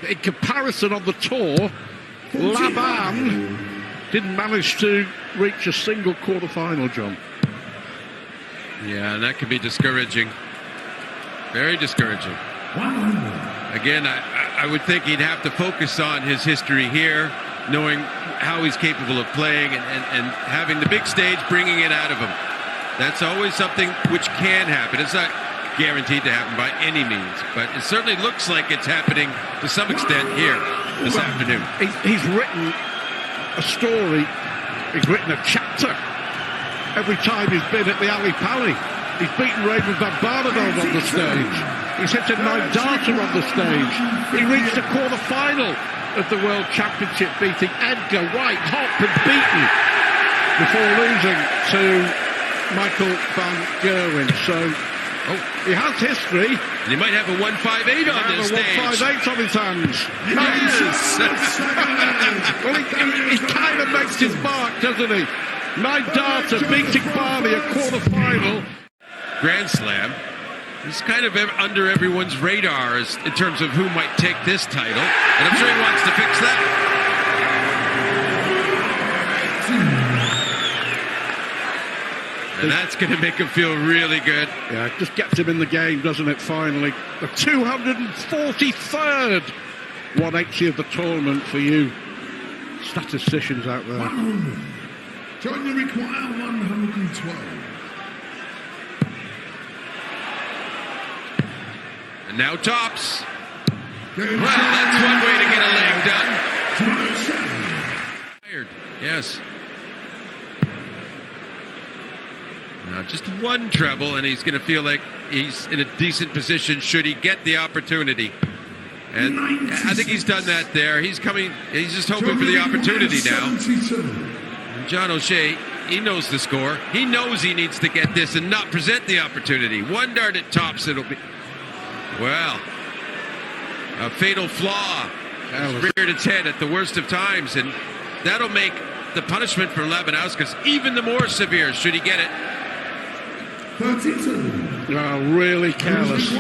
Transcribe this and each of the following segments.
in comparison on the tour, Laban didn't manage to reach a single quarter-final, John. Yeah, and that can be discouraging. Very discouraging. Again, I would think he'd have to focus on his history here, knowing how he's capable of playing and having the big stage, bringing it out of him. That's always something which can happen. It's not guaranteed to happen by any means, but it certainly looks like it's happening to some extent here this afternoon. He's written a story, he's written a chapter every time he's been at the Ali Pali. He's beaten Raymond van Barneveld on the stage. He's hit a 9-darter on the stage. He reached the quarter-final of the World Championship, beating Edgar White, hot and beaten, before losing to Michael van Gerwen. So he has history. And he might have a 158 on this stage. 158 on his hands. Yes. Well, he kind of makes his mark, doesn't he? 9-darter, beating Barney, a quarter-final. Grand Slam. He's kind of under everyone's radar in terms of who might take this title, and I'm sure he wants to fix that. And that's going to make him feel really good. Yeah, it just gets him in the game, doesn't it, finally? The 243rd 180 of the tournament for you statisticians out there. John, you require 112. And now tops. Well, that's one way to get a leg done. Yes. Now just one treble, and he's going to feel like he's in a decent position should he get the opportunity. And I think he's done that there. He's just hoping for the opportunity now. John O'Shea, he knows the score. He knows he needs to get this and not present the opportunity. One dart at tops, it'll be... Well, a fatal flaw reared its head at the worst of times, and that'll make the punishment for Labanauskas even the more severe should he get it. 32. Oh, really careless.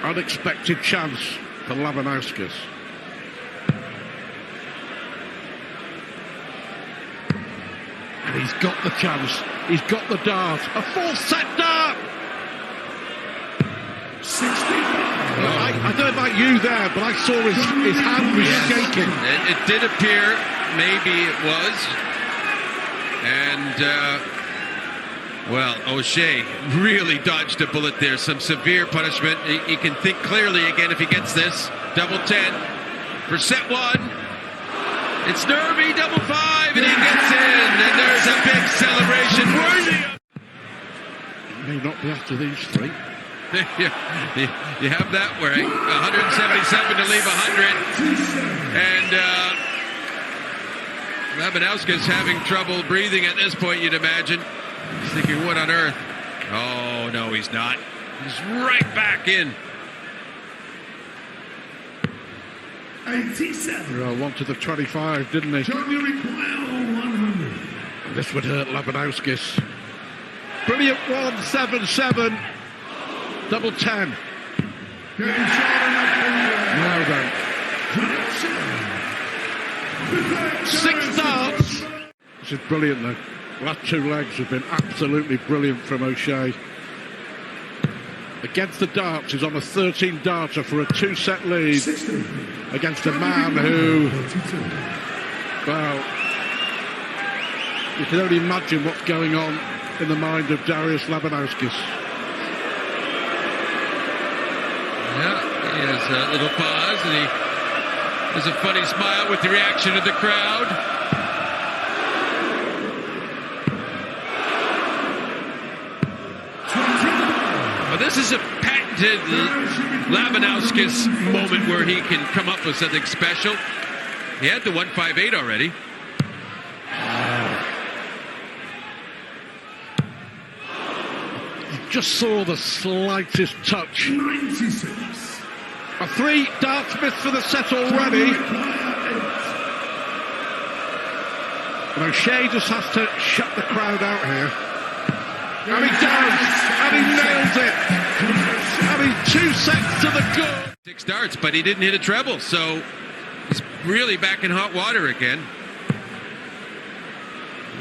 Unexpected chance for Labanauskas. And he's got the chance. He's got the dart. A full set dart! 65. Well, I don't know about you there, but I saw his hand was shaking. It did appear maybe it was. And, well, O'Shea really dodged a bullet there. Some severe punishment. He can think clearly again if he gets this. Double 10 for set one. It's nervy, double 5, and he gets in. And there's a big celebration worthy of... It may not be after these three. You have that way. 177 to leave 100. And Labanauskas having trouble breathing at this point, you'd imagine. He's thinking, what on earth? Oh, no, he's not. He's right back in. 87. Well, wanted the 25, didn't he? John, you require 100. This would hurt Labanauskas. Brilliant 177. Double 10. Now then. 6 darts. This is brilliant, though. Last 2 legs have been absolutely brilliant from O'Shea. Against the darts, he's on a 13-darter for a 2-set lead 60. against a man who, well, you can only imagine what's going on in the mind of Darius Labanauskas. Yeah, he has a little pause, and he has a funny smile with the reaction of the crowd. Well, this is a patented Labanauskas moment where he can come up with something special. He had the 158 already. You just saw the slightest touch. 96. A 3 darts missed for the set already. And O'Shea just has to shut the crowd out here. And he does! And he nails it! And Good. 6 darts, but he didn't hit a treble, so he's really back in hot water again.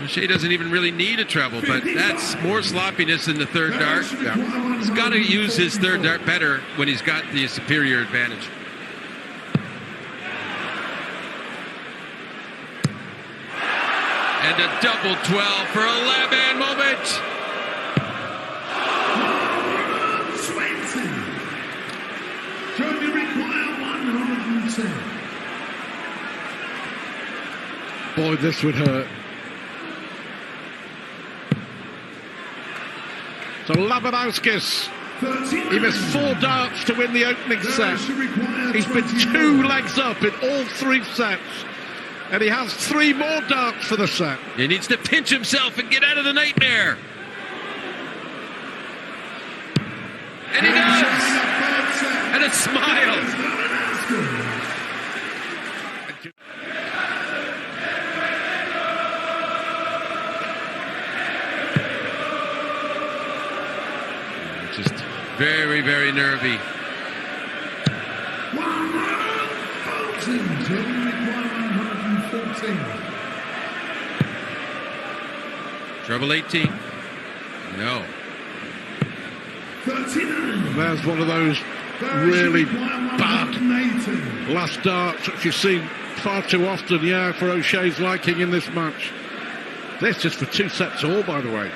O'Shea doesn't even really need a treble, but that's more sloppiness than the third dart. Yeah. He's got to use his third dart better when he's got the superior advantage. And a double 12 for a lab-hand moment. 20. Don't you require 110? Boy, this would hurt. So Labanowskis, he missed 4 darts to win the opening set. He's been 2 legs up in all 3 sets. And he has 3 more darts for the set. He needs to pinch himself and get out of the nightmare. And he does. And a smile. Just very, very nervy. Treble 18. No. 39. There's one of those really bad last darts that you've seen far too often, yeah, for O'Shea's liking in this match. This is for 2 sets all, by the way.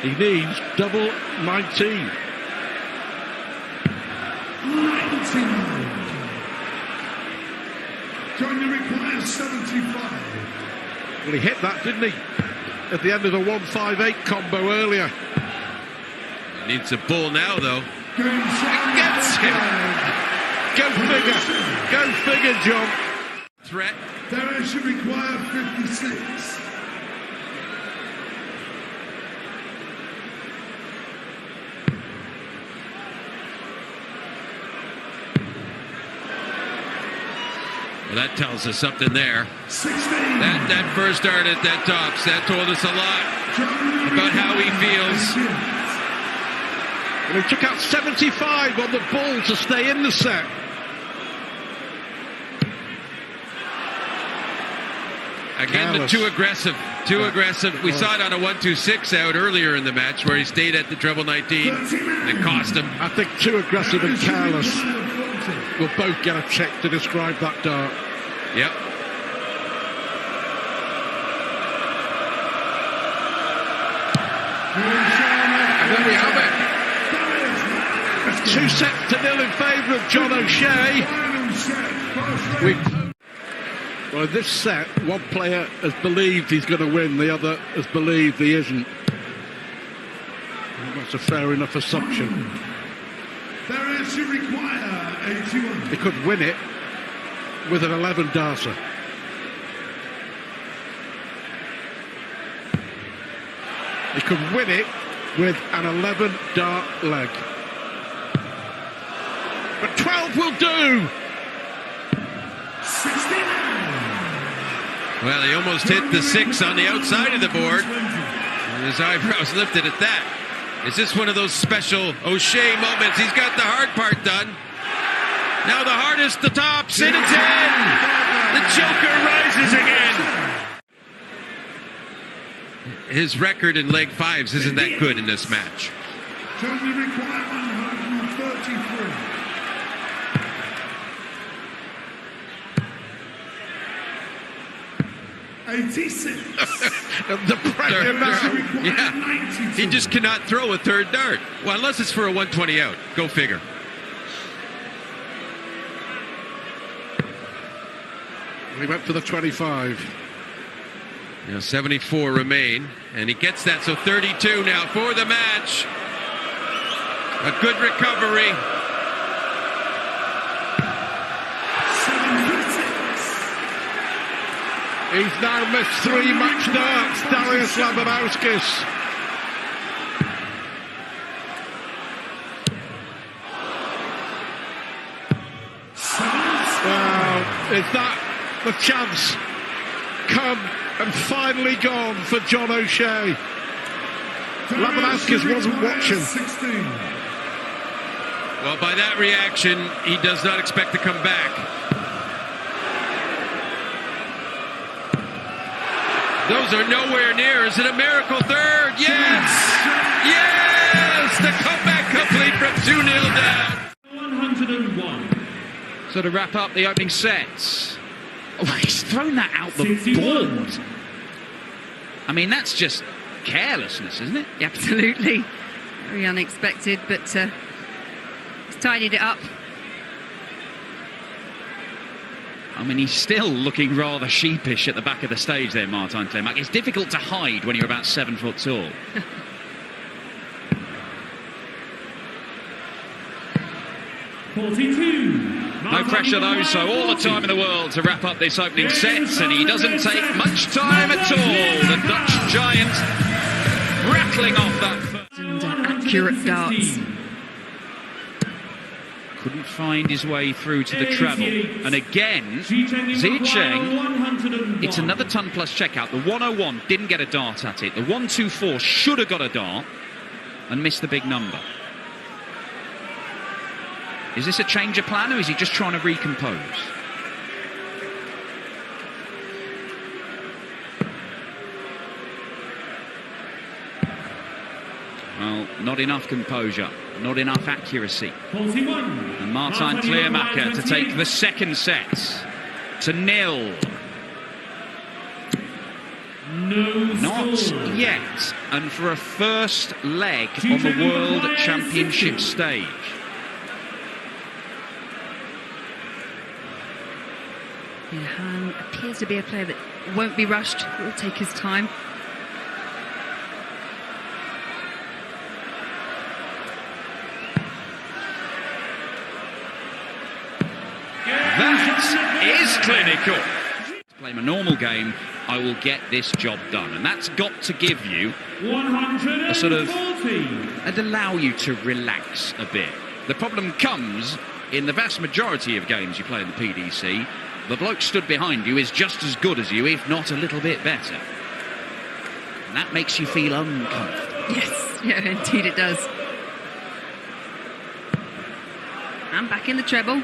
He needs double 19. 99. Johnny requires 75. Well, he hit that, didn't he? At the end of the 158 combo earlier. He needs a bull now, though. Gets him. Go figure. Go figure, John. Threat. There should require 56. Well, that tells us something there. 16. That first dart at that tops, that told us a lot about how he feels. And he took out 75 on the ball to stay in the set. Again, Careless. too aggressive. Too aggressive. We saw it on a 1-2-6 out earlier in the match where he stayed at the treble 19 and it cost him. I think too aggressive and careless will both get a check to describe that dart. Yep. And there we have it. It's 2-0 in favour of John O'Shea. Well, this set, one player has believed he's going to win, the other has believed he isn't. That's a fair enough assumption. There should require 81. He could win it with an 11 darter. He could win it with an 11 dart leg. But 12 will do. 69. Well, he almost hit the 6 on the outside of the board. And his eyebrows lifted at that. Is this one of those special O'Shea moments? He's got the hard part done. Now the hardest, the tops, and it's in! The Joker rises again! His record in leg 5s isn't that good in this match. Johnny require 133. 86. The pressure now. Yeah. He just cannot throw a third dart. Well, unless it's for a 120 out. Go figure. He went for the 25. 74 remain, and he gets that, so 32 now for the match. A good recovery. 76. He's now missed 3 match darts, Darius Labanowskis. Well, is that the chance come and finally gone for John O'Shea? Lewandowski wasn't watching. 16. Well, by that reaction, he does not expect to come back. Those are nowhere near. Is it a miracle third? Yes! Yes! The comeback complete from 2-0 down. 101. So to wrap up the opening sets. Oh, he's thrown that out the board. I mean, that's just carelessness, isn't it? Absolutely. Very unexpected, but he's tidied it up. I mean, he's still looking rather sheepish at the back of the stage there, Martin Kleemak. It's difficult to hide when you're about 7 foot tall. No pressure though, so all the time in the world to wrap up this opening set, and he doesn't take much time at all. The Dutch giant rattling off that first. And accurate darts. Couldn't find his way through to the treble. And again, Zicheng, it's another ton plus checkout. The 101 didn't get a dart at it. The 124 should have got a dart and missed the big number. Is this a change of plan, or is he just trying to recompose? Well, not enough composure, not enough accuracy. And Martin Kleemak to take the second set to 0. Not yet, and for a first leg on the World Championship stage. Yeah, Han appears to be a player that won't be rushed, will take his time. That is clinical. To play my normal game, I will get this job done. And that's got to give you a sort of, and allow you to relax a bit. The problem comes in the vast majority of games you play in the PDC. The bloke stood behind you is just as good as you, if not a little bit better. And that makes you feel uncomfortable. Yes, yeah, indeed it does. And back in the treble.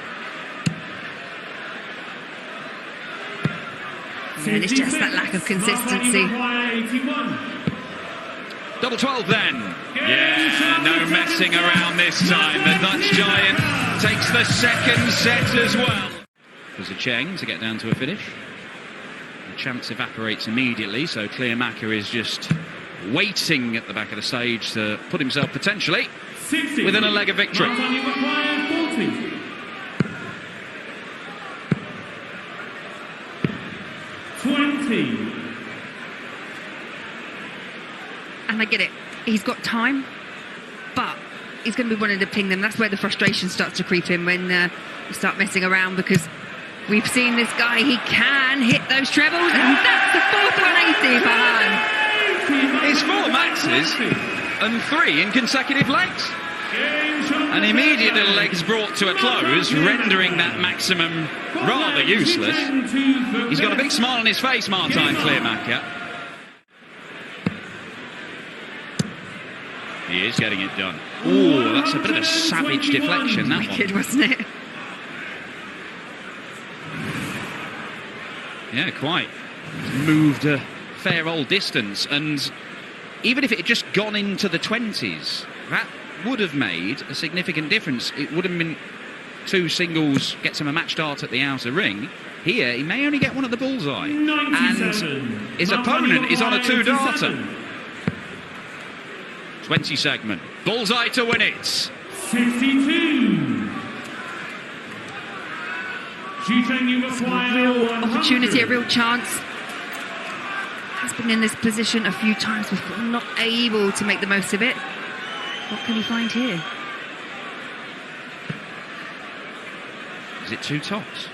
And it's just that lack of consistency. Double 12 then. Yeah, no messing around this time. The Dutch giant takes the second set as well. For Zicheng to get down to a finish. The chance evaporates immediately, so Kleemak is just waiting at the back of the stage to put himself potentially within a leg of victory. 20. And I get it. He's got time, but he's going to be wanting to ping them. That's where the frustration starts to creep in when you start messing around, because we've seen this guy, he can hit those trebles, and that's the fourth 180 for Han. It's 4 maxes and 3 in consecutive legs. And immediately the legs brought to a close, rendering that maximum rather useless. He's got a big smile on his face, Martin Kleemak. He is getting it done. Oh, that's a bit of a savage deflection, that Wicked, one. wasn't it? Yeah, quite. Moved a fair old distance, and even if it had just gone into the 20s, that would have made a significant difference. It would have been 2 singles, gets him a match dart at the outer ring. Here, he may only get one at the bullseye. And his opponent is on a 2-darter. 20 segment. Bullseye to win it. 62. A real opportunity, a real chance. Has been in this position a few times before, not able to make the most of it. What can he find here? Is it 2 tops?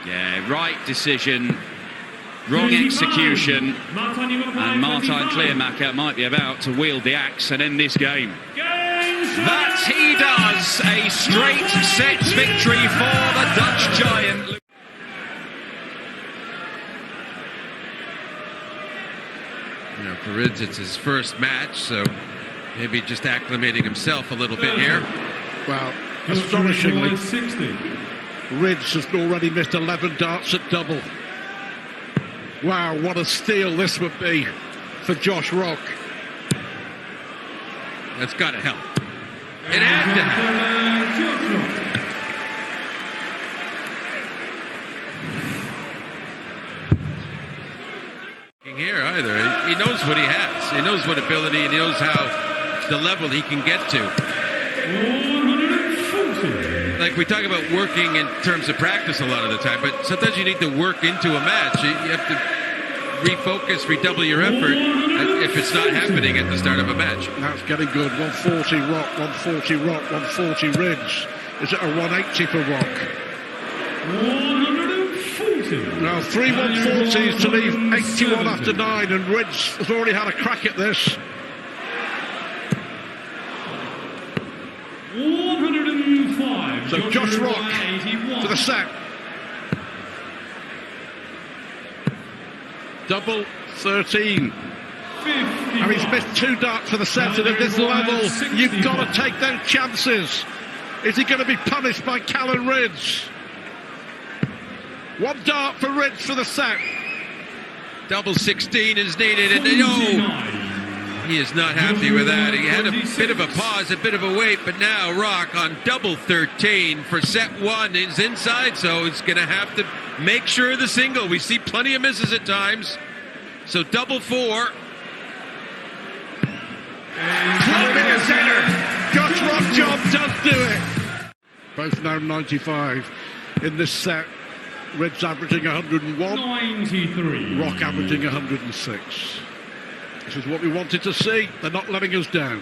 Yeah, right decision, wrong execution, and Martin Kleemak might be about to wield the axe and end this game. That he does! A straight set victory for the Dutch giant. For Rids, it's his first match, so maybe just acclimating himself a little bit here. Well, astonishingly, 60. Rids has already missed 11 darts at double. Wow, what a steal this would be for Josh Rock. That's got to help. It had to help. Here either. He knows what he has. He knows what ability, and he knows how the level he can get to. 140. Like we talk about working in terms of practice a lot of the time, but sometimes you need to work into a match. You have to refocus, redouble your effort if it's not happening at the start of a match. That's getting good. 140 Rock, 140 Rock, 140 Rids. Is it a 180 for Rock? 140. Now, 3 140s to leave 81 after 9, and Rids has already had a crack at this. 105. So Josh Rock to the set. Double 13. 50. And he's missed 2 darts for the set, and at this level, you've got to take those chances. Is he going to be punished by Callan Rids? 1 dart for Rids for the set. Double 16 is needed, and he is not happy with that. He had a bit of a pause, a bit of a wait, but now Rock on double 13 for set 1 is inside, so he's going to have to make sure of the single. We see plenty of misses at times. So double 4. Climbing a center. Josh Rock job does do it. Both now 95 in this set. Rids averaging 101. 93. Rock averaging 106. This is what we wanted to see. They're not letting us down.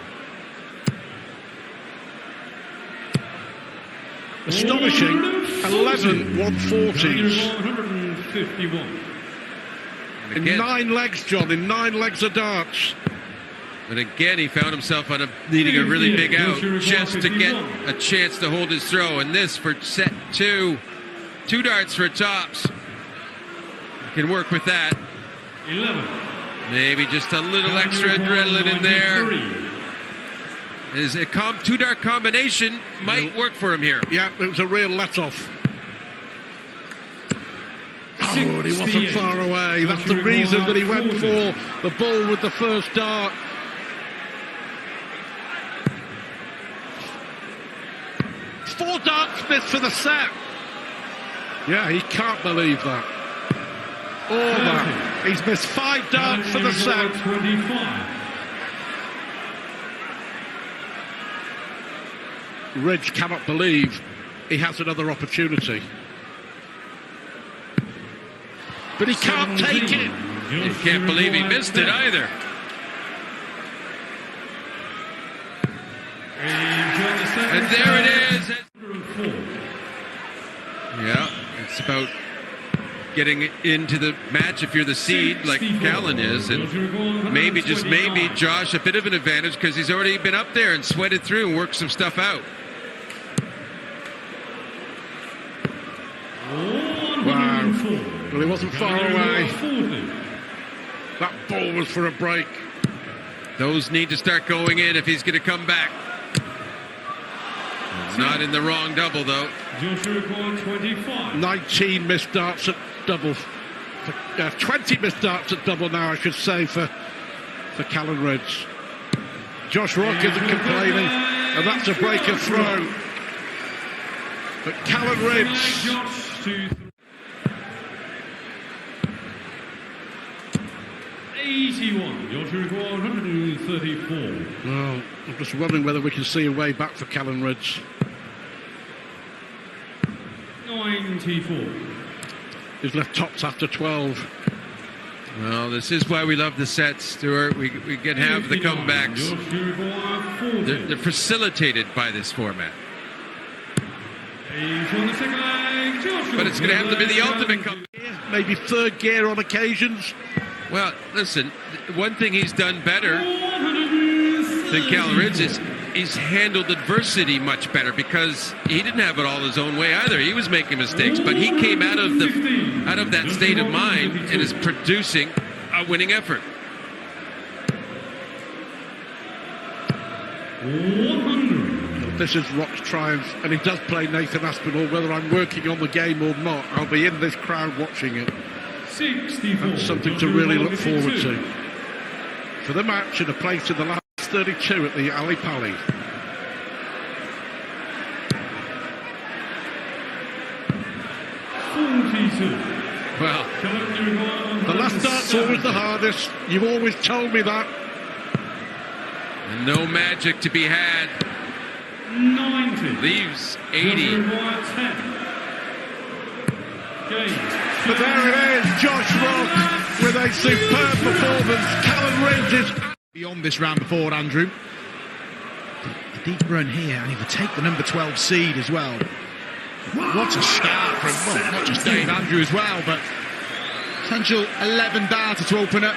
Astonishing 11 140s. 151. In 9 legs, John, in 9 legs of darts. And again, he found himself needing a really big out just to get a chance to hold his throw. And this for set 2. 2 darts for tops. Can work with that. 11. Maybe just a little extra adrenaline in there. Is a 2 dart combination might work for him here. Yeah, it was a real let-off. Oh, and he wasn't far away. That's the reason that he went for the ball with the first dart. Four darts missed for the set. Yeah, he can't believe that. All that. He's missed 5 darts for the set. 25. Ridge cannot believe he has another opportunity. But he can't take it. You can't believe he missed it either. And there it is. Yeah, it's about getting into the match if you're the seed like Callan is, and maybe, just maybe, Josh, a bit of an advantage because he's already been up there and sweated through and worked some stuff out. Wow. Well, he wasn't far away. That ball was for a break. Those need to start going in if he's going to come back. Not in the wrong double, though. 19 missed darts at double. 20 missed darts at double now, I should say, for Callan Rids. Josh Rock isn't complaining, and that's a break of throw. But Callan Rids... 81. Your true score 134. Well, I'm just wondering whether we can see a way back for Callan Rids. 94. He's left tops after 12. Well, this is why we love the sets, Stuart. We can have the comebacks. They're facilitated by this format. But it's going to have to be the ultimate comeback. Maybe third gear on occasions. Well, listen, one thing he's done better than Callan Rids is he's handled adversity much better because he didn't have it all his own way either. He was making mistakes, but he came out of that state of mind and is producing a winning effort. 100. This is Rock's triumph, and he does play Nathan Aspinall. Whether I'm working on the game or not, I'll be in this crowd watching it. 64. That's something to really look forward to. For the match and a place in the last 32 at the Ali Pali. Well, The last dart's always the hardest. You've always told me that. no magic to be had. 90. Leaves 80. But there it is, Josh Rock with a superb performance. Callum Ranges Beyond this round before, Andrew. The deep run here, and he would take the number 12 seed as well. What a start from, well, not just Dave Andrew as well, but potential 11 darter to open up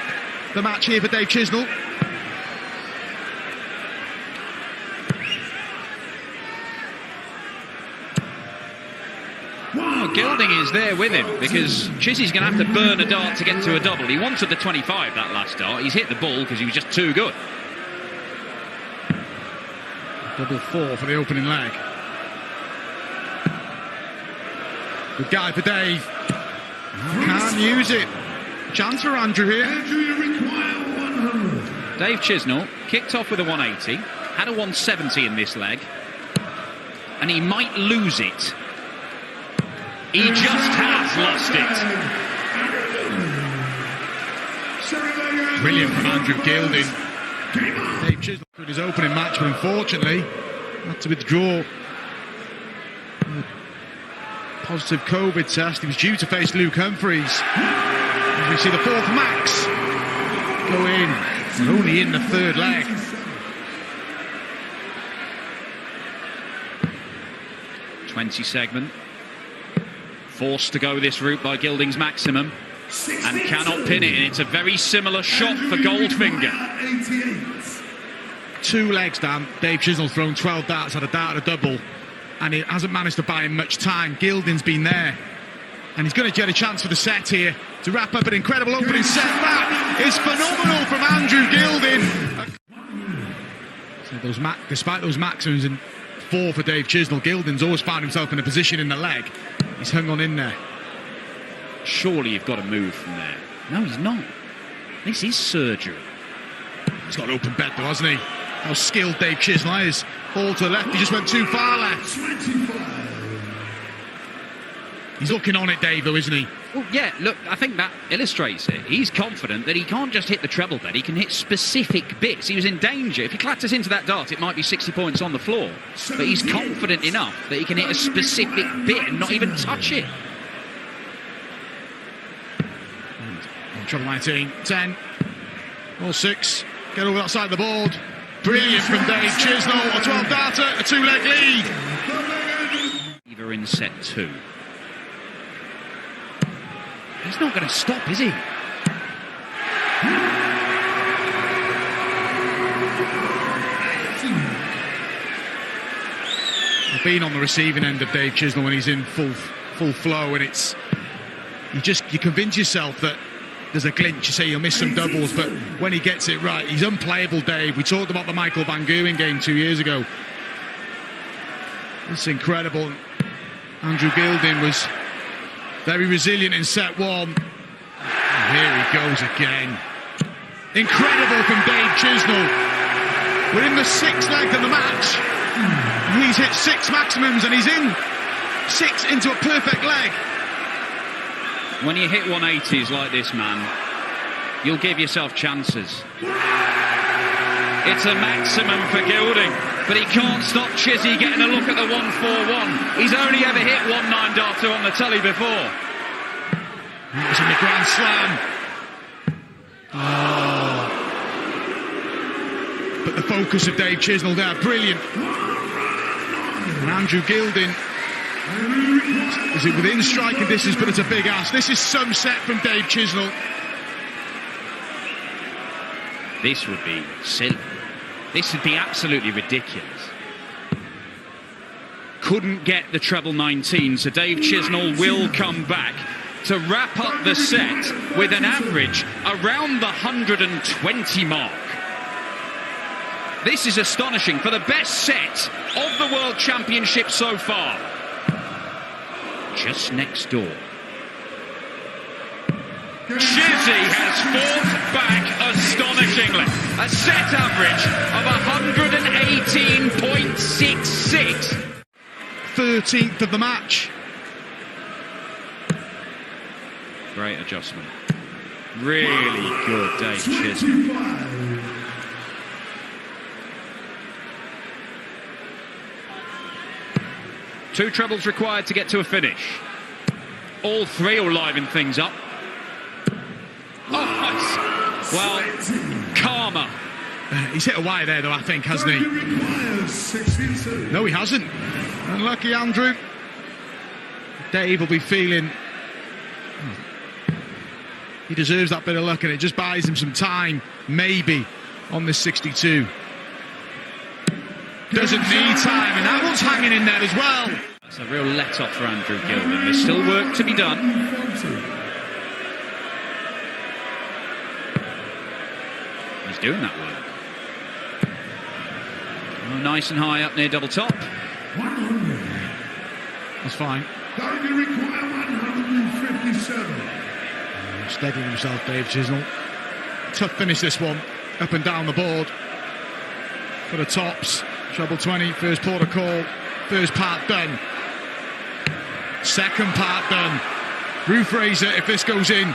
the match here for Dave Chisnall. Well, Gilding is there with him because Chizzy's going to have to burn a dart to get to a double. He wanted the 25 that last dart. He's hit the ball because he was just too good. Double 4 for the opening leg. Good guy for Dave. Can't use it. Chance for Andrew here. Dave Chisnall kicked off with a 180, had a 170 in this leg, and he might lose it. He just has lost it. Brilliant from Andrew Gilding. Dave Chisnall with his opening match, but unfortunately had to withdraw. Positive COVID test. He was due to face Luke Humphreys. As we see the fourth max go in, and only in the third leg. .20 segment. Forced to go this route by Gilding's maximum and cannot pin it, and it's a very similar shot for Goldfinger. 2 legs down. Dave Chisnall's thrown 12 darts, had a dart and a double, and it hasn't managed to buy him much time. Gilding's been there, and he's going to get a chance for the set here to wrap up an incredible opening set. That is phenomenal from Andrew Gilding. So despite those maximums and 4 for Dave Chisnall, Gilding's always found himself in a position in the leg. He's hung on in there. Surely you've got to move from there. No, he's not. This is surgery. He's got an open bed though, hasn't he? How skilled Dave Chisnall is. Ball to the left, he just went too far left. He's looking on it, Dave, though, isn't he? Well, yeah, look, I think that illustrates it. He's confident that he can't just hit the treble bed, he can hit specific bits. He was in danger. If he clatters into that dart, it might be 60 points on the floor. But he's confident enough that he can hit a specific bit and not even touch it. Treble 19, 10, or 6. Get over that side of the board. Brilliant from Dave Chisnall. A 12 darter, a 2-leg lead. Either in set 2. He's not going to stop, is he? I've been on the receiving end of Dave Chisnall when he's in full flow, and it's you convince yourself that there's a glitch. You say you'll miss some doubles, but when he gets it right, he's unplayable, Dave. We talked about the Michael Van Gerwen game 2 years ago. It's incredible. Andrew Gilding was very resilient in set 1. And here he goes again. Incredible from Dave Chisnall. We're in the 6th leg of the match. He's hit 6 maximums and he's in 6 into a perfect leg. When you hit 180s like this, man, you'll give yourself chances. It's a maximum for Gilding, but he can't stop Chizzy getting a look at the 141. He's only ever hit 1-9 darter on the telly before. That was in the Grand Slam. Oh. But the focus of Dave Chisnall there, brilliant. And Andrew Gilding is it within striking distance, but it's a big ask. This is some set from Dave Chisnall. This would be silly. This would be absolutely ridiculous. Couldn't get the treble 19, so Dave Chisnall will come back to wrap up the set with an average around the 120 mark. This is astonishing for the best set of the World Championship so far. Just next door. Chizzy has fought back astonishingly. A set average of 118.66. 13th of the match. Great adjustment. Really good, Dave Chisholm. Two trebles required to get to a finish. All three will liven things up. Oh, nice. Well, karma. He's hit a wire there, though, I think, hasn't he? No, he hasn't. Unlucky, Andrew. Dave will be feeling he deserves that bit of luck, and it just buys him some time, maybe, on this 62. Doesn't need time, and that one's hanging in there as well. That's a real let-off for Andrew Gilden. There's still work to be done. He's doing that work. Oh, nice and high up near double top. 100. That's fine. Don't you require 157? Steadying himself, Dave Chisnell. Tough finish, this one. Up and down the board. For the tops. Treble 20, first port of call. First part done. Second part done. Roof raiser if this goes in.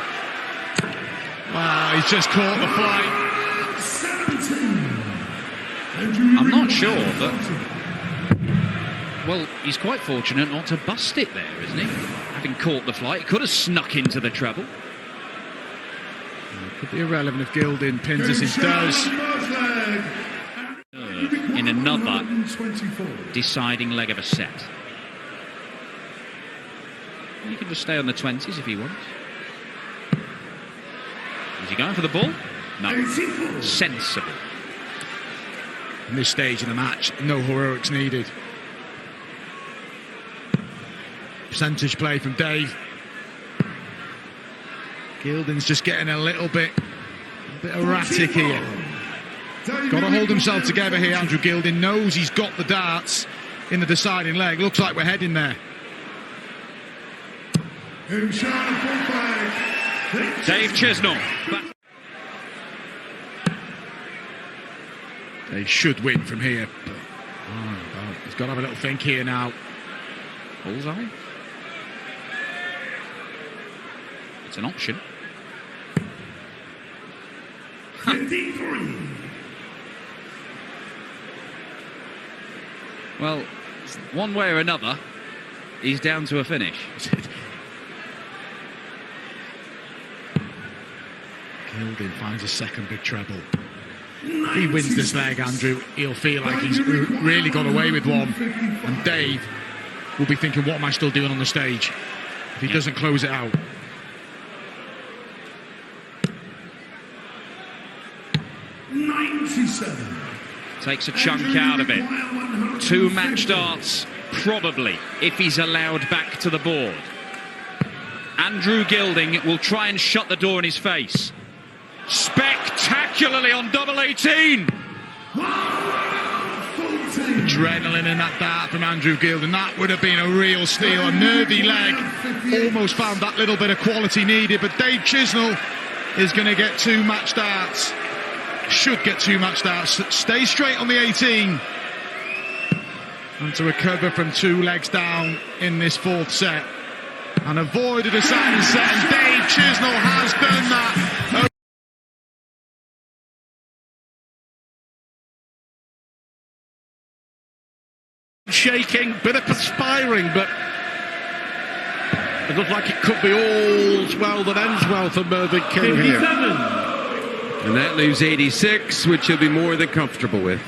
Wow, he's just caught the flight. I'm not sure, but... Well, he's quite fortunate not to bust it there, isn't he? Having caught the flight, he could have snuck into the treble. Could be irrelevant if Gilden pins as he does. In another deciding leg of a set. He can just stay on the 20s if he wants. Is he going for the ball? No. Sensible. In this stage of the match, no heroics needed. Percentage play from Dave. Gilden's just getting a bit erratic here. Got to hold himself together here. Andrew Gilden knows he's got the darts in the deciding leg. Looks like we're heading there. Dave Chisnell. They should win from here. But, he's got to have a little think here now. Bullseye. It's an option. 53. Well, one way or another, he's down to a finish. Gilden finds a second big treble. If he wins this leg, Andrew, he'll feel like he's really got away with one. And Dave will be thinking, what am I still doing on the stage? If he doesn't close it out. Takes a chunk out of it. Two match darts, probably, if he's allowed back to the board. Andrew Gilding will try and shut the door in his face. Spectacularly on double 18. Adrenaline in that dart from Andrew Gilden. That would have been a real steal. A nervy leg. Almost found that little bit of quality needed. But Dave Chisnell is going to get two match darts. Should get two match darts. Stay straight on the 18. And to recover from two legs down in this fourth set. And avoid a deciding set. And Dave Chisnell has done that. Shaking, bit of perspiring, but it looks like it could be all's well that ends well for Mervyn King here. And that leaves 86, which he'll be more than comfortable with.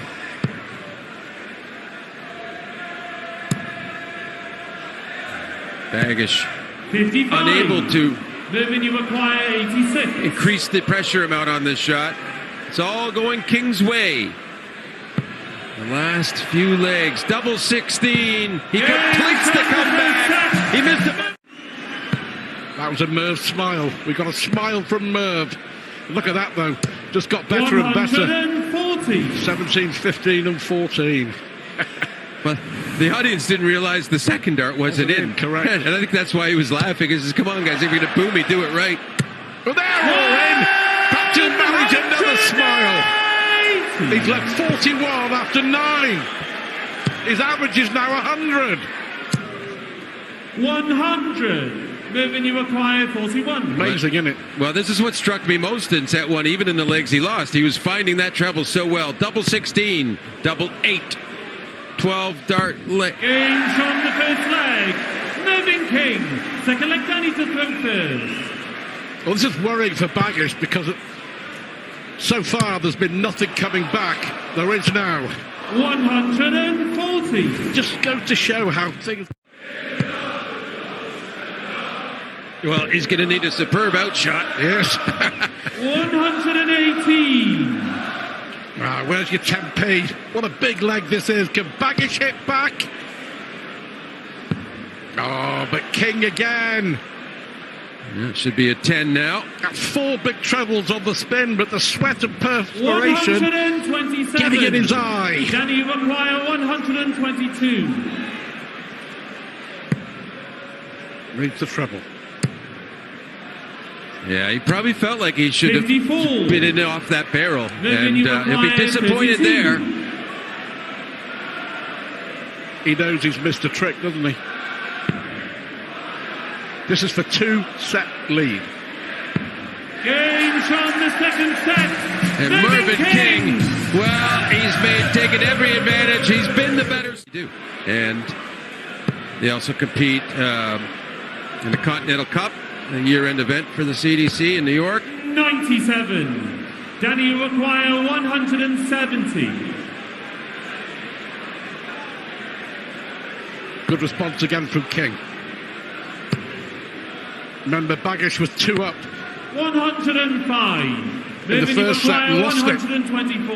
Baggish 55. unable to Mervyn, you require 86. increase the pressure amount on this shot. It's all going King's way. The last few legs, double 16. He completes the comeback. He missed it. That was a Merv smile. We got a smile from Merv. Look at that though. Just got better and better. 140. 17, 15 and 14. Well, the audience didn't realize the second dart wasn't in. Correct. And I think that's why he was laughing. He says, come on, guys, if you're going to boo me, do it right. Well, they're all in. Back to manage another smile. He's left 41 after 9. His average is now 100. 100. Moving you require 41. Amazing, isn't it? Well, this is what struck me most in set 1, even in the legs he lost. He was finding that treble so well. Double 16, double 8, 12 dart leg. Game from the first leg. Moving King. Second leg Danny to throw first. Well, this is worrying for Baggish because so far there's been nothing coming back. There is now. 140. Just go to show how things... Well, he's going to need a superb outshot. Yes. 118. Where's your 10p? What a big leg this is. Can Baggish hit back? Oh, but King again. Yeah, it should be a 10 now. Got 4 big trebles on the spin, but the sweat and perspiration 127. getting in his eye. Danny require 122. Reads the treble. Yeah, he probably felt like he should have 54. been off that barrel. Then And you he'll be require disappointed 52. there. He knows he's missed a trick, doesn't he? This is for 2-set lead. Game from the second set. And Mervyn King, well, he's taken every advantage. He's been the better. And they also compete in the Continental Cup, a year-end event for the CDC in New York. 97. Danny require 170. Good response again from King. Remember, Baggish was 2 up. 105. In the first set, lost it. 124.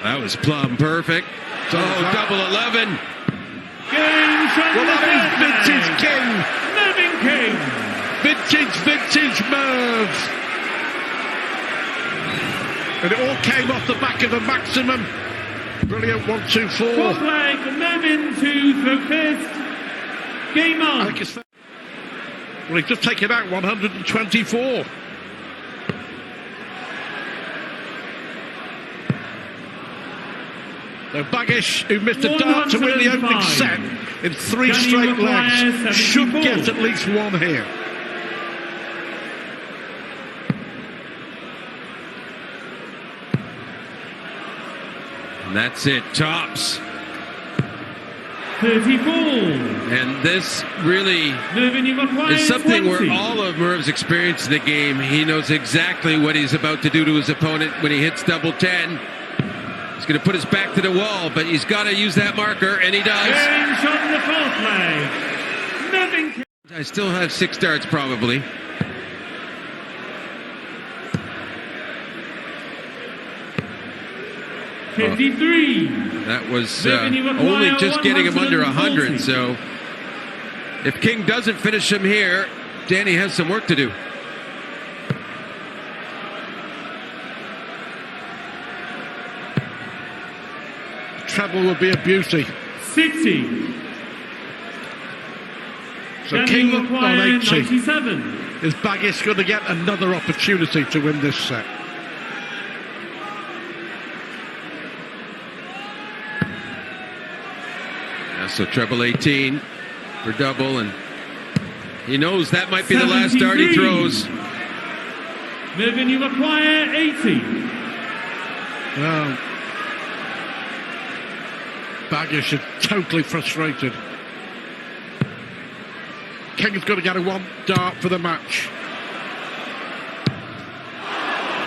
That was plumb perfect. Oh, double 11. Game from Well, the that is third vintage leg. King. Moving King. Vintage Merv. And it all came off the back of a maximum. Brilliant 1, 2, 4. Fourth leg. Moving to throw first. Game I on. think it's... Well, he's just taken out 124. So Baggish, who missed a dart to win the opening set in 3 straight legs, should get at least 1 here. And that's it, tops. 34. And this really Moving you require is something 20. where all of Merv's experience in the game, he knows exactly what he's about to do to his opponent when he hits double 10. He's going to put his back to the wall, but he's got to use that marker, and he does. Game from the fourth leg. Moving King. I still have 6 darts, probably. Oh. 53. That was Moving you require only just getting him under 140. 100, so if King doesn't finish him here, Danny has some work to do. Treble would be a beauty. 60. So Danny King on require 80. 97. Is Baggish going to get another opportunity to win this set? Yeah, so treble 18 for double, and he knows that might be the last dart he 73. throws. Moving you require 80. Well, Baggish is totally frustrated. King's got to get a 1 dart for the match.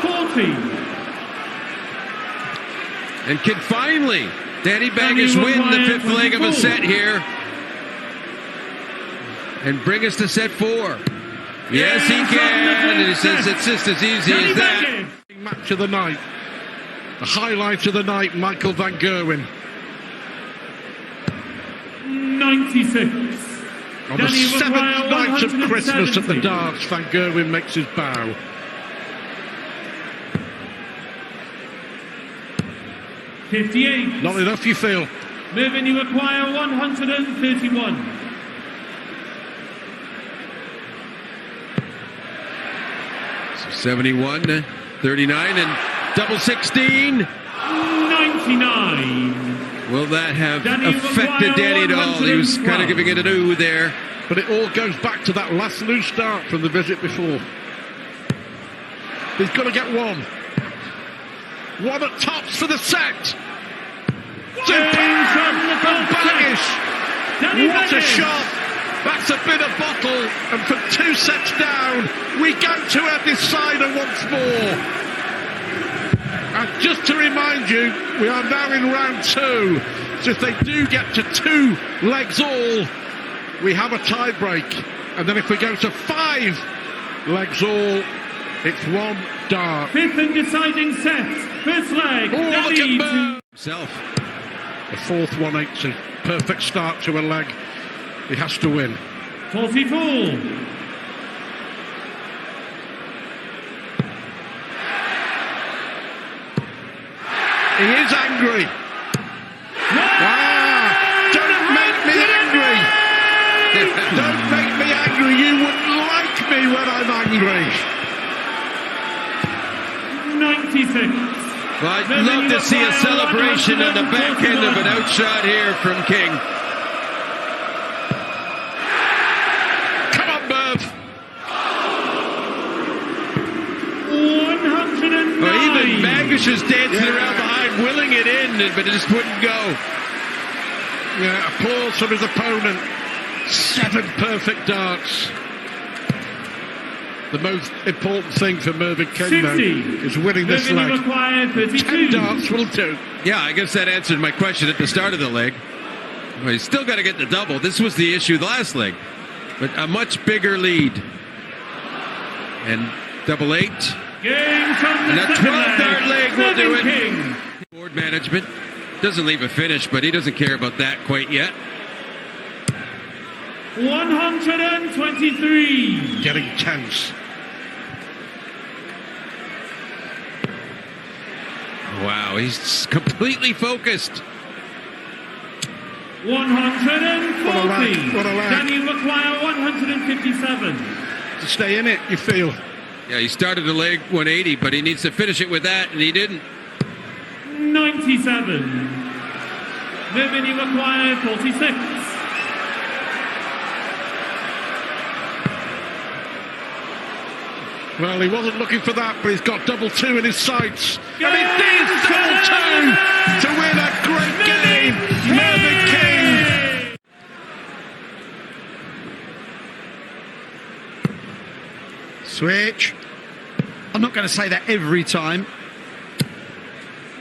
40. And can finally Danny Baggish win the 5th leg of a set here and bring us to set 4. Yes, he can. And he says it's just as easy as that. Match of the night. The highlight of the night, Michael van Gerwen. 96. On the Danny 7th Maguire, night of Christmas at the 170. darts, Van Gerwen makes his bow. $58. Not enough, you feel? Mervyn, you acquire 131. 71, 39, and double 16. 99. Will that have Danny affected Maguire, Danny at all? He was kind 112. of giving it an ooh there. But it all goes back to that last loose start from the visit before. He's got to get one. One at tops for the set. James from the From Baggish. Danny What a Baggish. shot. That's a bit of bottle. And from 2 sets down, we go to a decider once more. And just to remind you, we are now in round 2. So if they do get to 2 legs all, we have a tie break. And then if we go to 5 legs all, it's 1 dart. Fifth and deciding set. First leg. Oh, look Danny at Burn. Himself. The 4th 180. Perfect start to a leg. He has to win. 44. He is angry. Don't make me angry. Don't make me angry. You wouldn't like me when I'm angry. 96. Well, I'd love to see a celebration on the back end of an outshot here from King. Come on, Merv. 109. Well, even Magish is dancing around behind, willing it in, but it just wouldn't go. Yeah, applause from his opponent. 7 perfect darts. The most important thing for Mervyn King, though, 60. is winning this Mervyn, you leg. acquire 32. 10 darts will do. Yeah, I guess that answered my question at the start of the leg. Well, he's still got to get the double. This was the issue the last leg. But a much bigger lead. And double 8. Game from And the that second 12-dart leg will do Mervyn it. King. Board management doesn't leave a finish, but he doesn't care about that quite yet. 123. Getting tense. Wow, he's completely focused. 140. What a lag, what a lag. Danny Maguire 157. To stay in it, you feel. Yeah, he started the leg 180, but he needs to finish it with that, and he didn't. 97. Mervyn, you acquire 46. Well, he wasn't looking for that, but he's got double 2 in his sights. And he needs double 2 to win a great game. Mervyn King. Switch. I'm not going to say that every time,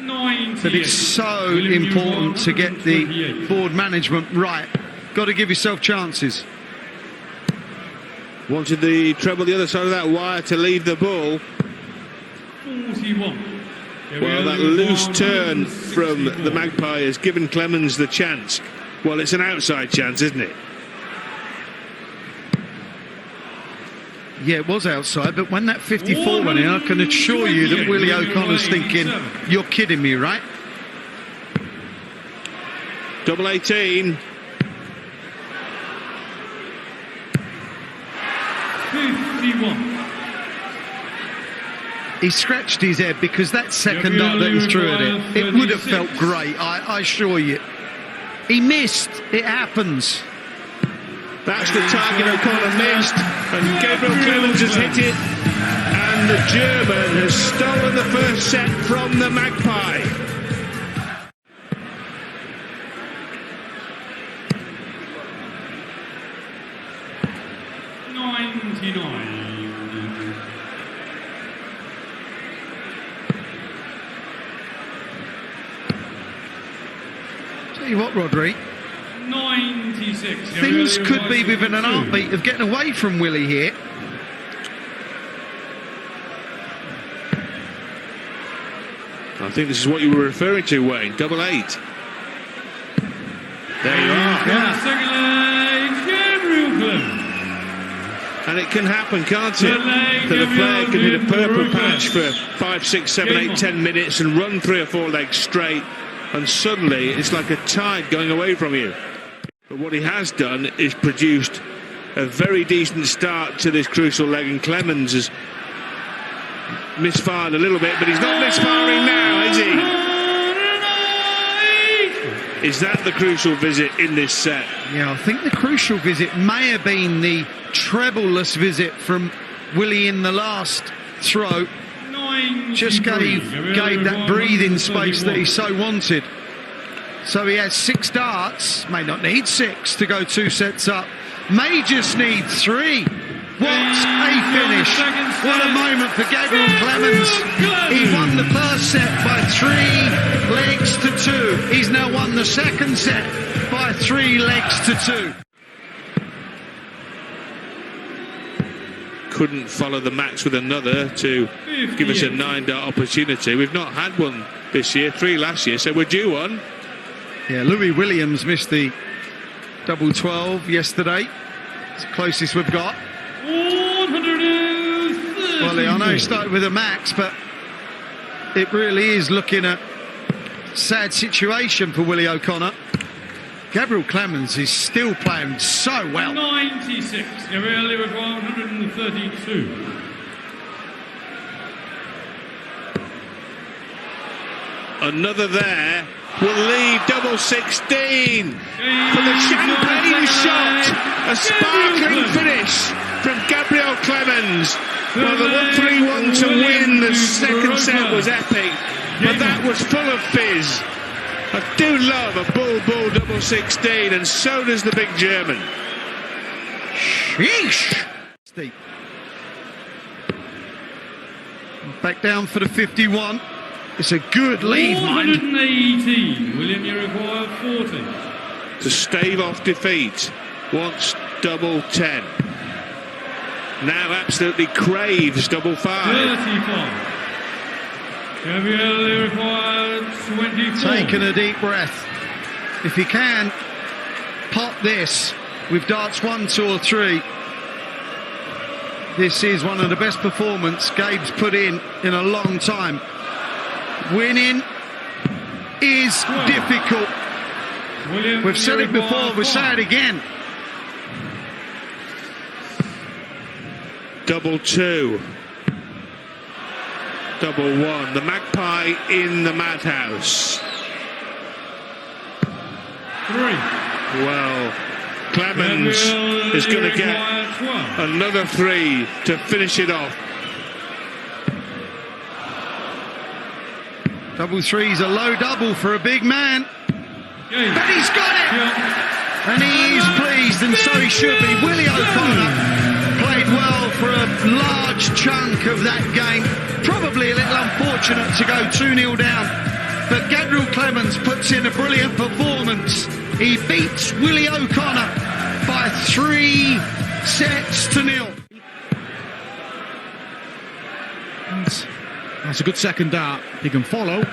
98. but it's so William, you important to get the 128. board management right. Got to give yourself chances. Wanted the treble the other side of that wire to leave the ball. 41. Well, that loose turn from the Magpie has given Clemens the chance. Well, it's an outside chance, isn't it? Yeah, it was outside, but when that 54 went in, I can assure you that Willie O'Connor's thinking, you're kidding me, right? Double 18. 51. He scratched his head because that second dart that he threw at it would have felt great, I assure you. He missed. It happens. That's the target O'Connor missed, and Gabriel Clemens has hit it, and the German has stolen the first set from the Magpie. Tell you what, Rodri, 96. things could be within an heartbeat of getting away from Willie here. I think this is what you were referring to, Wayne. Double 8. There you are. Second leg, Gabriel And it can happen, can't it? That a player can hit a purple patch for 5, 6, 7, 8, 10 minutes and run 3 or 4 legs straight, and suddenly it's like a tide going away from you. But what he has done is produced a very decent start to this crucial leg, and Clemens has misfired a little bit, but he's not misfiring now, is he? Is that the crucial visit in this set? Yeah, I think the crucial visit may have been the treble-less visit from Willie in the last throw. Just gave that breathing space that he so wanted. So he has 6 darts, may not need 6 to go 2 sets up, may just need 3. What a finish. What a moment for Gabriel Clemens. He won the first set by 3 legs to 2. He's now won the second set by 3 legs to 2. Couldn't follow the match with another to give us a 9-dart opportunity. We've not had one this year, 3 last year, so we're due one. Yeah, Louis Williams missed the double 12 yesterday. It's the closest we've got. 130. Well, I know he started with a max, but it really is looking at a sad situation for Willie O'Connor. Gabriel Clemens is still playing so well. 96. Gabriel with 132. Another there will lead double 16 for the champagne shot. A sparkling finish from Gabriel Clemens. Well, the 1-3-1 to win the second set was epic, but that was full of fizz. I do love a bull double 16, and so does the big German. Sheesh. Steep. Back down for the 51. It's a good lead, mind. 118. William, you require 40. To stave off defeat, wants double 10. Now absolutely craves double 5. 35. Gabriel, you require 24. Taking a deep breath. If he can pot this with darts 1, 2 or 3, this is one of the best performances Gabe's put in a long time. Winning is difficult. William, We've said it before, we'll say it again. Double 2. Double 1. The Magpie in the madhouse. 3. Well, Clemens is going to get another 3 to finish it off. Double 3's a low double for a big man. But he's got it! And he is pleased, and so he should be. Willie O'Connor played well for a large chunk of that game. Probably a little unfortunate to go 2-0 down. But Gabriel Clemens puts in a brilliant performance. He beats Willie O'Connor by 3 sets to 0. That's a good second dart. He can follow.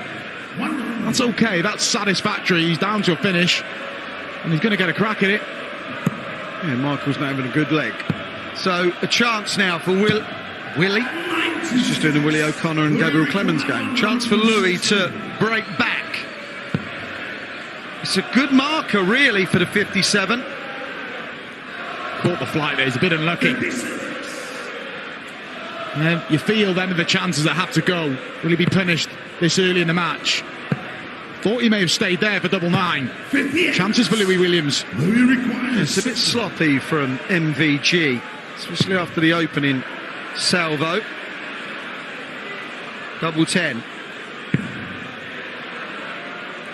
That's okay. That's satisfactory. He's down to a finish, and he's going to get a crack at it. Yeah, Michael's not having a good leg. So a chance now for Willie. He's just doing a Willie O'Connor and Gabriel Clemens game. Chance for Louis to break back. It's a good marker, really, for the 57. Caught the flight there. He's a bit unlucky. You feel then the chances that have to go. Will he be punished this early in the match? Thought he may have stayed there for double 9. Chances for Louis Williams. It's a bit sloppy from MVG, especially after the opening salvo. Double 10.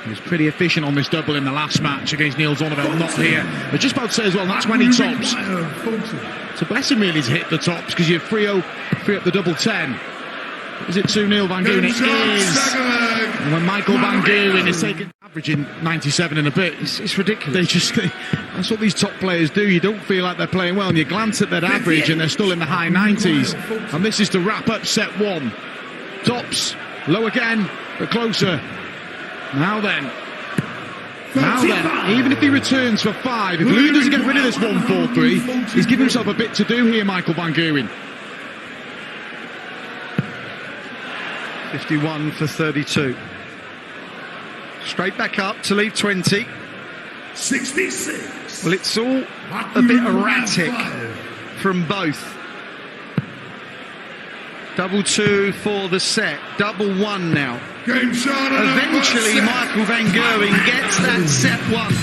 He was pretty efficient on this double in the last match against Niels Zonneveld, not here. But just about to say as well, that's when he tops. It's a blessing really to hit the tops, because you free up the double 10. Is it 2-0 Van Goon? It is. And when Michael Van Goon is taking averaging 97 and a bit, it's ridiculous. That's what these top players do. You don't feel like they're playing well, and you glance at their average and they're still in the high 90s. And this is to wrap up set 1. Tops, low again, but closer. Now then, Now then, even if he returns for 5, if Louis doesn't get rid of this 1-4-3, he's given himself a bit to do here, Michael Van Gerwen. 51 for 32. Straight back up to leave 20. 66. Well, it's all a bit erratic from both. 2-2 for the set. 1-1 now. Game shot. Eventually, Michael Van Gerwen gets that set one.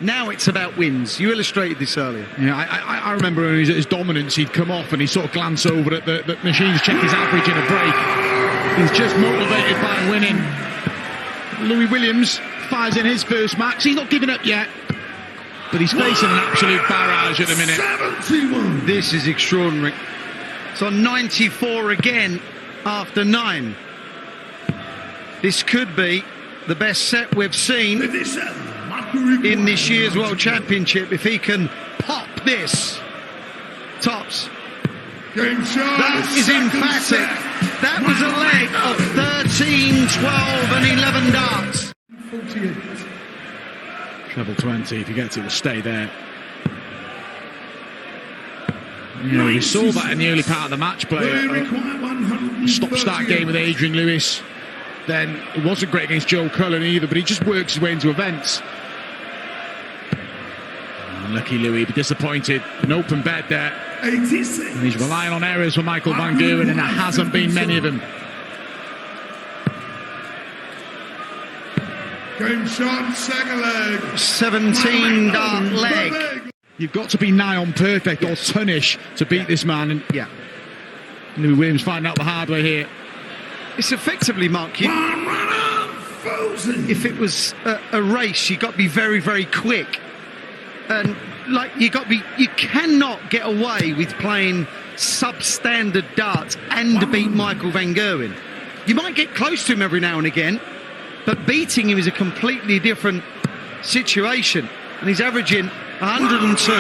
Now it's about wins. You illustrated this earlier. Yeah, I remember when he was at his dominance, he'd come off and he'd sort of glance over at the machines, check his average in a break. He's just motivated by winning. Louis Williams fires in his first match. He's not giving up yet, but he's facing an absolute barrage at the minute. 71. This is extraordinary. It's on 94 again after 9. This could be the best set we've seen in this year's World Championship if he can pop this. Tops. Game shot. That is emphatic. That was a leg of 13, 12 and 11 darts. 48. Treble 20, if he gets it, will stay there. You know, we saw that in the early part of the match, but a stop-start game with Adrian Lewis. Then it wasn't great against Joe Cullen either, but he just works his way into events. Unlucky Louis, but disappointed. An open bed there. 86. And he's relying on errors for Michael Van Gerwen, and there hasn't been many of them. Game shot, second leg. 17 dart leg. You've got to be nigh on perfect or tunnish to beat this man. And Yeah. Louis Williams finding out the hard way here. It's effectively, Mark, if it was a race, you've got to be very, very quick. And like you cannot get away with playing substandard darts and beat Michael Van Gerwen. You might get close to him every now and again, but beating him is a completely different situation. And he's averaging 102,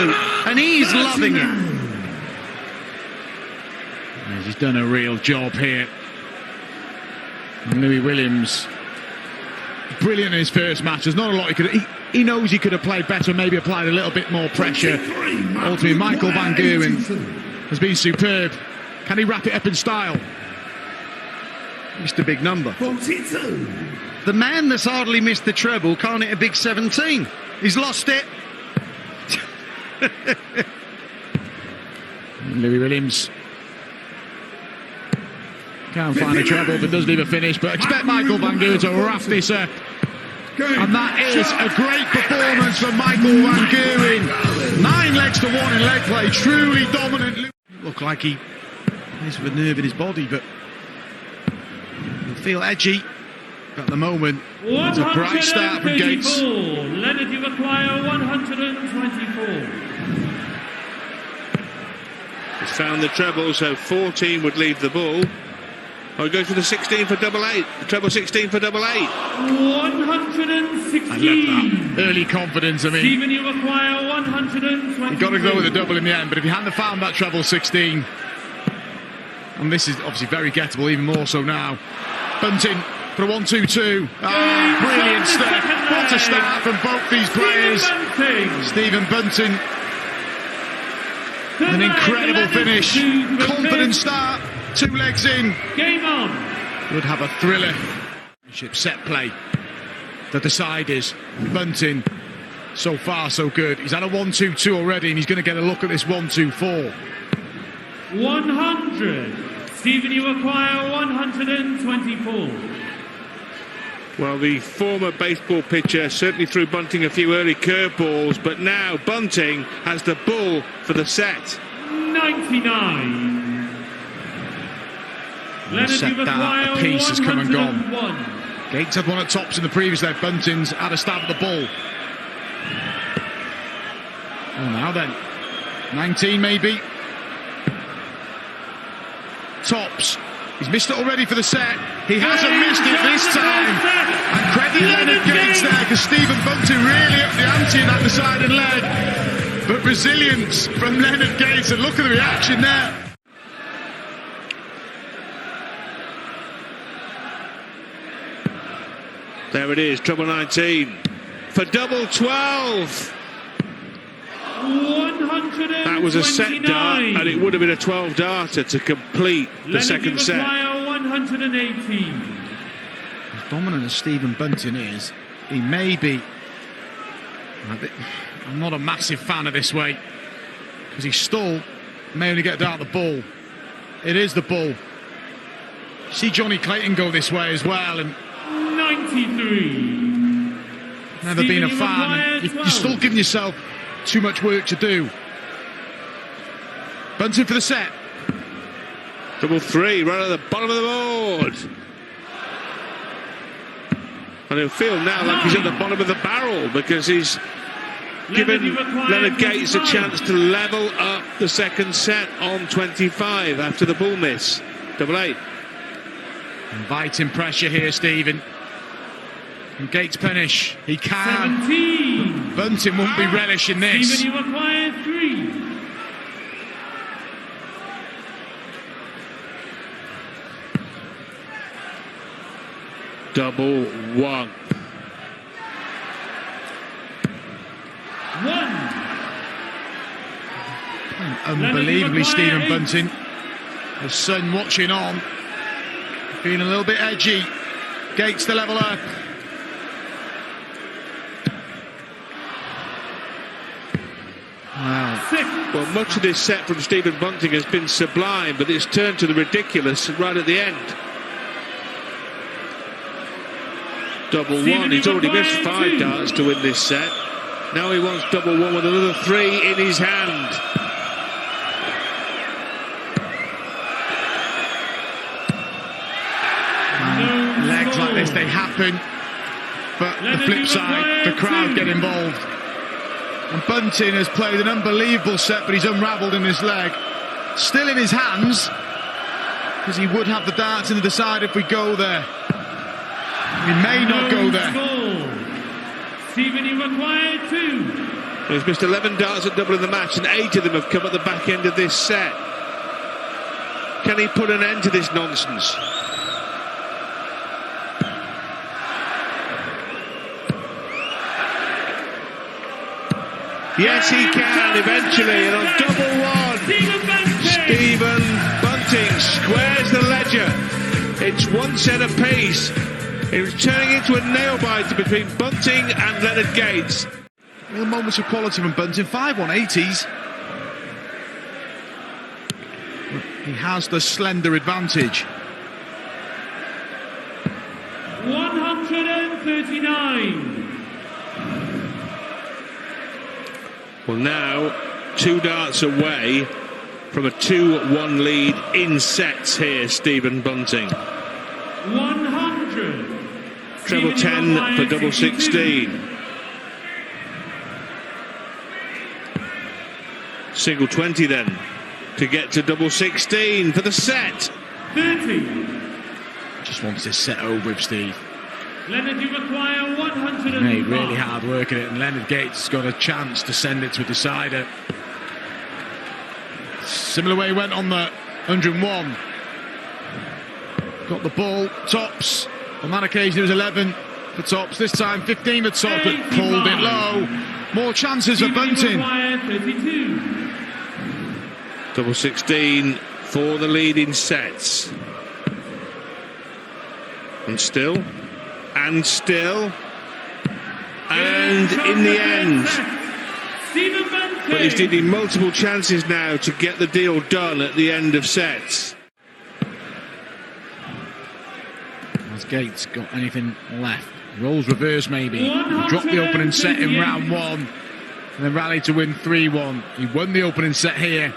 and he's loving it. He's done a real job here. And Louis Williams, brilliant in his first match. There's not a lot he could. He knows he could have played better, maybe applied a little bit more pressure. Ultimately, Michael Van Gerwen has been superb. Can he wrap it up in style? Missed a big number. 42. The man that's hardly missed the treble can't hit a big 17. He's lost it. Louis Williams can't find a treble, but does leave a finish. But expect Michael Van Gerwen to wrap this up. And that is a great performance from Michael Van Gerwen. 9 legs to 1 in leg play. Truly dominant. Look like he plays with a nerve in his body, but he'll feel edgy. At the moment, it's a bright start from Gates. Leonard, you acquire 124. He's found the treble, so 14 would leave the ball. Oh, go for the 16 for double 8. The treble 16 for double 8. 116. I love that. Early confidence, I mean. Stephen, you acquire 120. You've got to go with a double in the end, but if you hadn't found that treble 16, and this is obviously very gettable, even more so now. Bunting for a 1-2-2. Brilliant step. What a start from both these players. Stephen Bunting. An incredible finish. Confident start. 2 legs in. Game on. Would have a thriller. Set play. The deciders. Bunting. So far, so good. He's had a 1-2-2 already, and he's going to get a look at this 1-2-4. 100. Stephen, you acquire 124. Well, the former baseball pitcher certainly threw Bunting a few early curveballs, but now Bunting has the bull for the set. 99. The set dart, a piece has come and gone. Gates had one at tops in the previous leg. Bunting's had a stab at the ball. Oh, now then. 19 maybe. Tops. He's missed it already for the set. He hasn't missed it this time. And credit Leonard Gates there, because Stephen Bunting really upped the ante in that deciding leg. But resilience from Leonard Gates, and look at the reaction there. There it is, treble 19 for double 12. 129. That was a set dart, and it would have been a 12-darter to complete the second set. 118. As dominant as Stephen Bunting is, he may be... I'm not a massive fan of this way, because he still may only get down the ball. It is the ball. See Johnny Clayton go this way as well, and 93. never been a fan. And you're still giving yourself too much work to do. Bunting for the set. Double 3, right at the bottom of the board. And he'll feel now like he's at the bottom of the barrel, because he's given Leonard Gates a chance to level up the second set on 25 after the ball miss. Double 8. Inviting pressure here, Stephen. Can Gates punish? He can. 17. Bunting won't be relishing this. Stephen, you acquire 3. Double 1. 1. Unbelievably, Stephen Bunting. The sun watching on. Feeling a little bit edgy. Gates the leveller. Wow. Well, much of this set from Stephen Bunting has been sublime, but it's turned to the ridiculous right at the end. Double 1. He's already missed 5 darts to win this set. Now he wants double 1 with another 3 in his hand. Legs like this, they happen, but the flip side, the crowd get involved. And Bunting has played an unbelievable set, but he's unravelled in his leg. Still in his hands, because he would have the darts in the side if we go there. We may not go there. Stephen, you require 2. He's missed 11 darts at double in the match, and 8 of them have come at the back end of this set. Can he put an end to this nonsense? Yes, he can eventually, and on double 1, Stephen Bunting squares the ledger. It's 1 set apiece. It was turning into a nail-biter between Bunting and Leonard Gates. Real moments of quality from Bunting. 5 180s. He has the slender advantage. 139. Well, now 2 darts away from a 2-1 lead in sets here, Stephen Bunting. 100. Treble 10 for double 16. Single 20 then to get to double 16 for the set. 30. Just wants this set over with Steve. Leonard, you require 100. Made really hard work at it, and Leonard Gates got a chance to send it to a decider. Similar way he went on the 101. Got the ball, tops. On that occasion it was 11 for tops. This time 15 for tops, but pulled it low. More chances for Bunting. 32. Double 16 for the lead in sets. And still. And still. And in the end. But he's needing multiple chances now to get the deal done at the end of sets. Has Gates got anything left? Rolls reverse maybe. Dropped the opening set in round 1 and then rallied to win 3-1. He won the opening set here.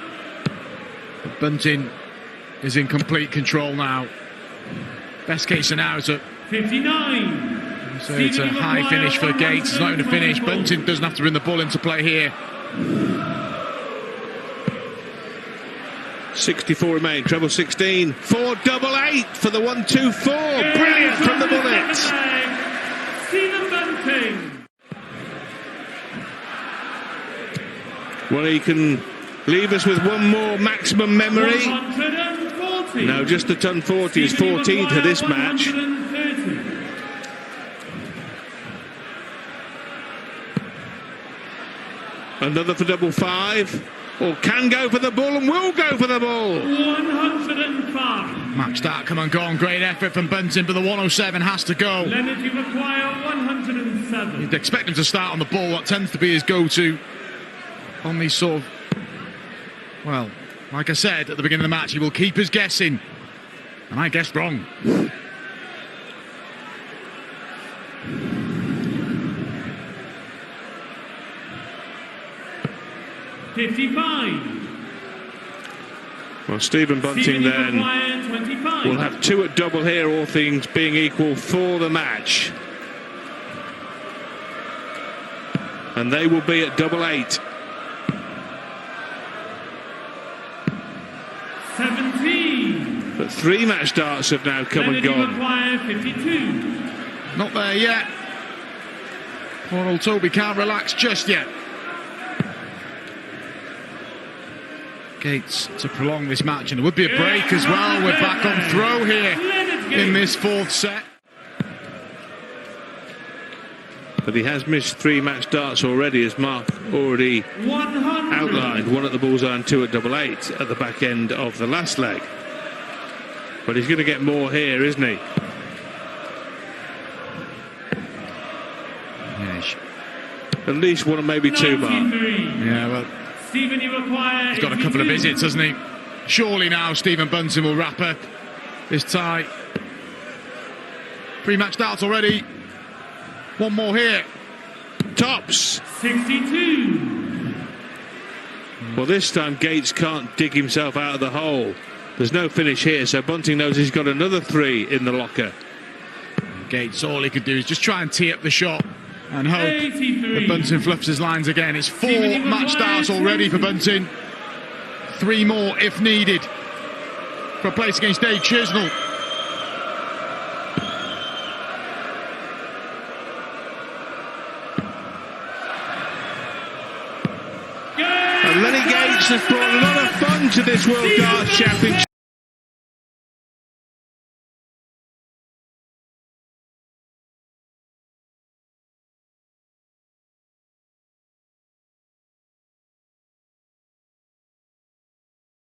But Bunting is in complete control now. Best case scenario is a 59. So it's a high finish for Gates. It's not even a finish. Bunting doesn't have to bring the ball into play here. 64 remain, treble 16 for double 8 for the 1-2-4. Brilliant from the bullet. Stephen Bunting. Well, he can leave us with one more maximum memory. 140. No, just the ton 40 is 14th of this match. 130. Another for double 5. Or can go for the ball and will go for the ball. 105. Match start, come and gone. Great effort from Bunting, but the 107 has to go. Leonard, you require 107. You'd expect him to start on the ball. That tends to be his go-to on these sort of... Well, like I said at the beginning of the match, he will keep us guessing. And I guessed wrong. Well, Stephen Bunting then will have 2 at double here, all things being equal, for the match. And they will be at double 8. 17. But 3 match darts have now come and gone. Require 52. Not there yet. Poor old Toby can't relax just yet. Gates to prolong this match, and there would be a break as well. We're back on throw here in this 4th set. But he has missed 3 match darts already, as Mark already outlined. 1 at the bullseye and 2 at double 8 at the back end of the last leg. But he's going to get more here, isn't he? Yeah, at least 1 or maybe 2, Mark. Yeah, well, Stephen, you require he's got a couple of visits, hasn't he? Surely now Stephen Bunting will wrap up this tie. 3 match darts already. 1 more here. Tops. 62. Well, this time Gates can't dig himself out of the hole. There's no finish here, so Bunting knows he's got another 3 in the locker. Gates, all he could do is just try and tee up the shot and hope 83. that Bunting fluffs his lines again. It's 4 match starts already for Bunting. 3 more if needed for a place against Dave Chisnell. And Lenny Gates has brought a lot of fun to this World Darts Championship.